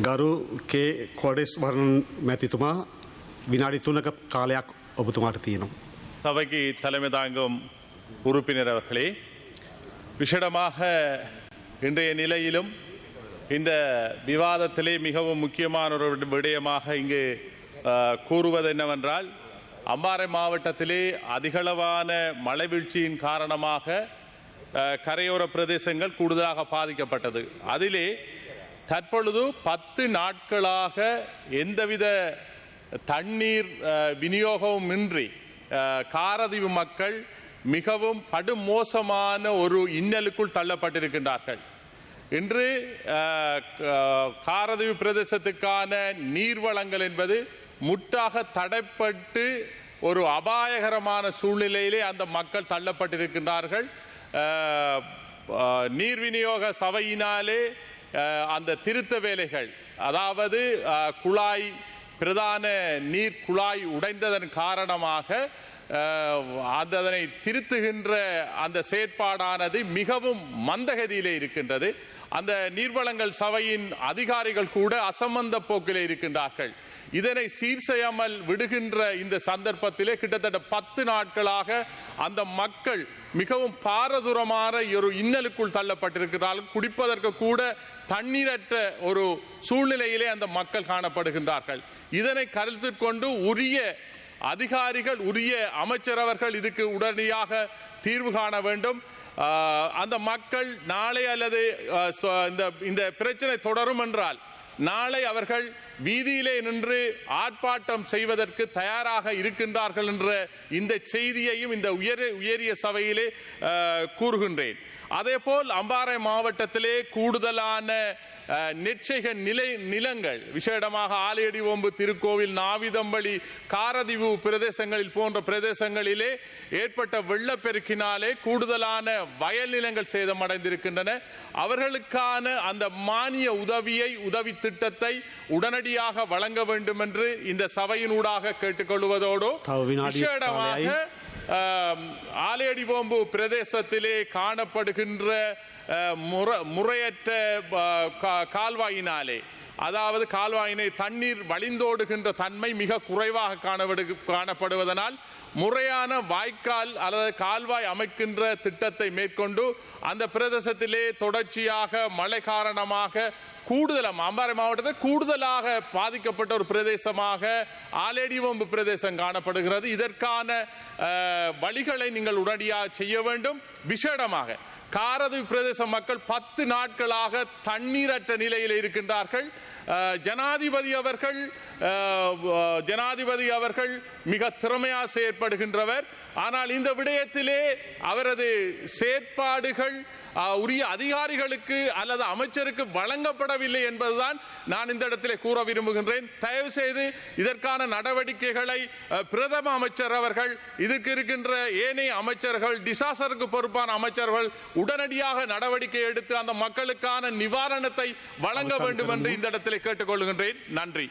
ගරු කේ කොඩෙස් වරණ මැතිතුමා විනාඩි 3ක කාලයක් ඔබතුමාට තියෙනවා. சபைக்கு தலைமை தாங்கும் உறுப்பினர் அவர்களே, விசேடமாக இன்றைய நிலையிலும் இந்த விவாதத்திலே மிகவும் முக்கியமான ஒரு விடயமாக இங்கு கூறுவது என்னவென்றால், அம்பாறை மாவட்டத்திலே அதிகளவான மழை வீழ்ச்சியின் காரணமாக கரையோர பிரதேசங்கள் கூடுதலாக பாதிக்கப்பட்டது. அதிலே தற்பொழுது 10 நாட்களாக எந்தவித தண்ணீர் விநியோகமும் இன்றி காரதீவு மக்கள் மிகவும் படுமோசமான ஒரு இன்னலுக்குள் தள்ளப்பட்டிருக்கின்றார்கள். இன்று காரதீவு பிரதேசத்துக்கான நீர்வளங்கள் என்பது முற்றாக தடைப்பட்டு ஒரு அபாயகரமான சூழ்நிலையிலே அந்த மக்கள் தள்ளப்பட்டிருக்கின்றார்கள். நீர் விநியோக சபையினாலே அந்த திருத்த வேலைகள், அதாவது குழாய், பிரதான நீர் குழாய் உடைந்ததன் காரணமாக அதனை திருத்துகின்ற அந்த செயற்பாடானது மிகவும் மந்தகதியிலே இருக்கின்றது. அந்த நீர்வளங்கள் சபையின் அதிகாரிகள் கூட அசம்பந்த போக்கிலே இருக்கின்றார்கள். இதனை சீர் செய்யாமல் விடுகின்ற இந்த சந்தர்ப்பத்திலே கிட்டத்தட்ட 10 நாட்களாக அந்த மக்கள் மிகவும் பாரதூரமான ஒரு இன்னலுக்குள் தள்ளப்பட்டிருக்கிறார்கள். குடிப்பதற்கு கூட தண்ணீரற்ற ஒரு சூழ்நிலையிலே அந்த மக்கள் காணப்படுகின்றார்கள். இதனை கருத்தில் கொண்டு உரிய அதிகாரிகள், உரிய அமைச்சர் அவர்கள் இதுக்கு உடனடியாக தீர்வு காண வேண்டும். அந்த மக்கள் நாளை அல்லது இந்த பிரச்சனை தொடரும் என்றால் நாளை அவர்கள் வீதியிலே நின்று ஆர்ப்பாட்டம் செய்வதற்கு தயாராக இருக்கின்றார்கள் என்ற இந்த செய்தியையும் இந்த உயரிய சபையிலே கூறுகின்றேன். அதேபோல் அம்பாறை மாவட்டத்திலே கூடுதலான நெற்செய்க நிலங்கள், விசேடமாக ஆலையடிவொம்பு, திருக்கோவில், நாவிதம்பள்ளி, காரதீவு பிரதேசங்களில் போன்ற பிரதேசங்களிலே ஏற்பட்ட வெள்ளப்பெருக்கினாலே கூடுதலான வயல் நிலங்கள் சேதமடைந்திருக்கின்றன. அவர்களுக்கான அந்த மானிய உதவி திட்டத்தை உடனடியாக வழங்க வேண்டும் என்று இந்த சபையினூடாக கேட்டுக்கொள்வதோடு, விசேடமாக ஆலையடிவொம்பு பிரதேசத்திலே காணப்படுகின்ற முறையற்ற கால்வாயினாலே, அதாவது கால்வாயினை தண்ணீர் வழிந்தோடுகின்ற தன்மை மிக குறைவாக காணப்படுவதனால் முறையான வாய்க்கால் அல்லது கால்வாய் அமைக்கின்ற திட்டத்தை மேற்கொண்டு அந்த பிரதேசத்திலே தொடர்ச்சியாக மழை காரணமாக அம்பாறை மாவட்டத்தில் கூடுதலாக பாதிக்கப்பட்ட ஒரு பிரதேசமாக ஆலையடிவொம்பு பிரதேசம் காணப்படுகிறது. இதற்கான வழிகளை நீங்கள் உடனடியாக செய்ய வேண்டும். விசேடமாக காரதீவு பிரதேச மக்கள் 10 நாட்களாக தண்ணீரற்ற நிலையில் இருக்கின்றார்கள். ஜனாதிபதி அவர்கள் மிக திறமையாக செயற்படுகின்றவர். ஆனால் இந்த விடயத்திலே அவரது செயற்பாடுகள் உரிய அதிகாரிகளுக்கு அல்லது அமைச்சருக்கு வழங்கப்படவில்லை என்பதுதான் நான் இந்த இடத்திலே கூற விரும்புகின்றேன். தயவு செய்து இதற்கான நடவடிக்கைகளை பிரதம அமைச்சர் அவர்கள், இதற்கு இருக்கின்ற ஏனைய அமைச்சர்கள், டிசாஸ்டருக்கு பொறுப்பான அமைச்சர்கள் உடனடியாக நடவடிக்கை எடுத்து அந்த மக்களுக்கான நிவாரணத்தை வழங்க வேண்டும் என்று இந்த இடத்திலே கேட்டுக்கொள்கின்றேன். நன்றி.